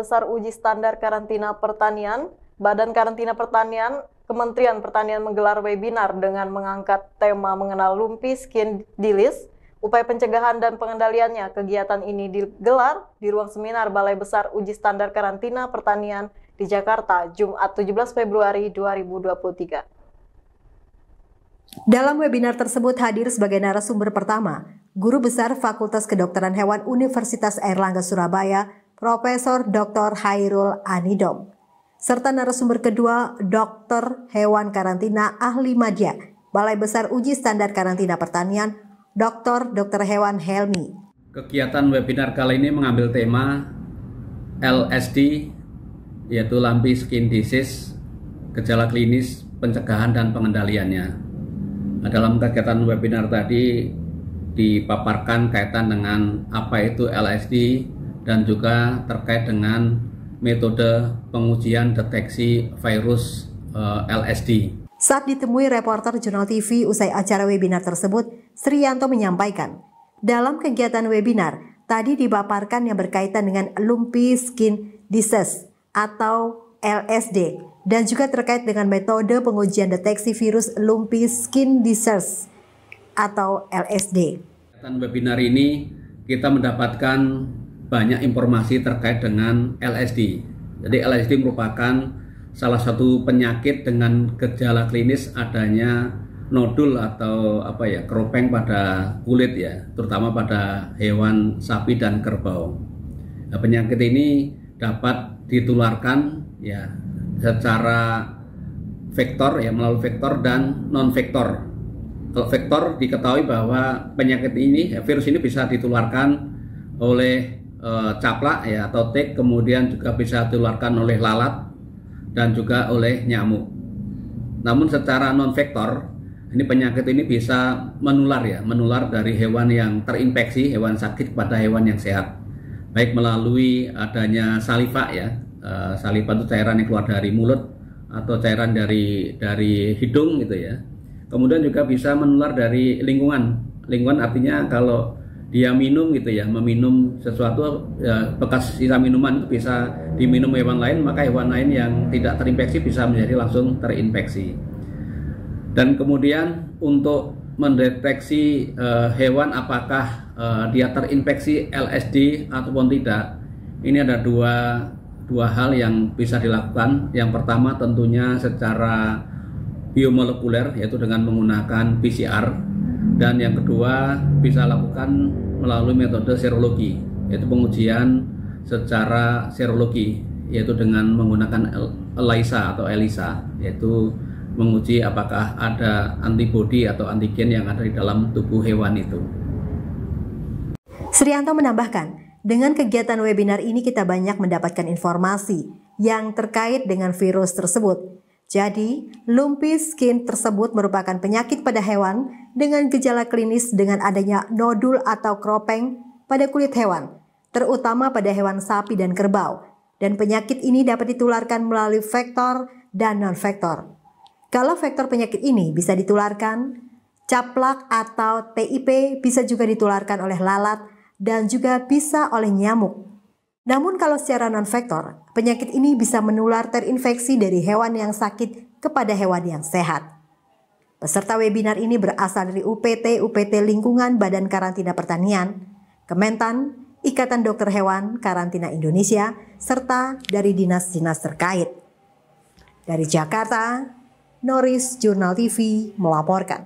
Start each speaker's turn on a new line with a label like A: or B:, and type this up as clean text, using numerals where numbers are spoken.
A: Besar Uji Standar Karantina Pertanian, Badan Karantina Pertanian, Kementerian Pertanian menggelar webinar dengan mengangkat tema mengenal lumpi skin disease, upaya pencegahan dan pengendaliannya. Kegiatan ini digelar di ruang seminar Balai Besar Uji Standar Karantina Pertanian di Jakarta, Jumat 17 Februari 2023.
B: Dalam webinar tersebut hadir sebagai narasumber pertama, Guru Besar Fakultas Kedokteran Hewan Universitas Airlangga Surabaya, Profesor Dr. Hairul Anidom. Serta narasumber kedua, Dokter Hewan Karantina Ahli Madya, Balai Besar Uji Standar Karantina Pertanian, Dr. Hewan Helmi.
C: Kegiatan webinar kali ini mengambil tema LSD, yaitu Lumpy Skin Disease, gejala klinis, pencegahan dan pengendaliannya. Dalam kegiatan webinar tadi dipaparkan kaitan dengan apa itu LSD dan juga terkait dengan metode pengujian deteksi virus LSD.
B: Saat ditemui reporter Jurnal TV usai acara webinar tersebut, Sriyanto menyampaikan, dalam kegiatan webinar tadi dipaparkan yang berkaitan dengan Lumpy Skin Disease atau LSD dan juga terkait dengan metode pengujian deteksi virus Lumpy Skin Disease atau LSD.
C: Dalam webinar ini kita mendapatkan banyak informasi terkait dengan LSD. Jadi LSD merupakan salah satu penyakit dengan gejala klinis adanya nodul atau keropeng pada kulit ya, terutama pada hewan sapi dan kerbau. Nah, penyakit ini dapat ditularkan ya secara vektor ya, melalui vektor dan non vektor. Kalau vektor diketahui bahwa penyakit ini, virus ini bisa ditularkan oleh caplak ya atau tick, kemudian juga bisa ditularkan oleh lalat dan juga oleh nyamuk. Namun secara non vektor, ini penyakit ini bisa menular ya, menular dari hewan yang terinfeksi, hewan sakit kepada hewan yang sehat. Baik melalui adanya saliva ya, saliva itu cairan yang keluar dari mulut atau cairan dari hidung gitu ya. Kemudian juga bisa menular dari lingkungan. Lingkungan artinya kalau dia minum gitu ya, meminum sesuatu ya, bekas sisa minuman itu bisa diminum hewan lain, maka hewan lain yang tidak terinfeksi bisa menjadi langsung terinfeksi. Dan kemudian untuk mendeteksi hewan apakah dia terinfeksi LSD ataupun tidak, ini ada dua hal yang bisa dilakukan. Yang pertama tentunya secara biomolekuler, yaitu dengan menggunakan PCR, dan yang kedua bisa lakukan melalui metode serologi, yaitu pengujian secara serologi, yaitu dengan menggunakan ELISA atau ELISA, yaitu menguji apakah ada antibodi atau antigen yang ada di dalam tubuh hewan itu.
B: Sriyanto menambahkan, dengan kegiatan webinar ini kita banyak mendapatkan informasi yang terkait dengan virus tersebut. Jadi, lumpy skin tersebut merupakan penyakit pada hewan dengan gejala klinis dengan adanya nodul atau kropeng pada kulit hewan, terutama pada hewan sapi dan kerbau. Dan penyakit ini dapat ditularkan melalui vektor dan non-vektor. Kalau vektor penyakit ini bisa ditularkan, caplak atau TIP bisa juga ditularkan oleh lalat dan juga bisa oleh nyamuk. Namun kalau secara non-vektor, penyakit ini bisa menular terinfeksi dari hewan yang sakit kepada hewan yang sehat. Peserta webinar ini berasal dari UPT Lingkungan Badan Karantina Pertanian, Kementan, Ikatan Dokter Hewan Karantina Indonesia, serta dari dinas-dinas terkait. Dari Jakarta, Noris Jurnal TV melaporkan.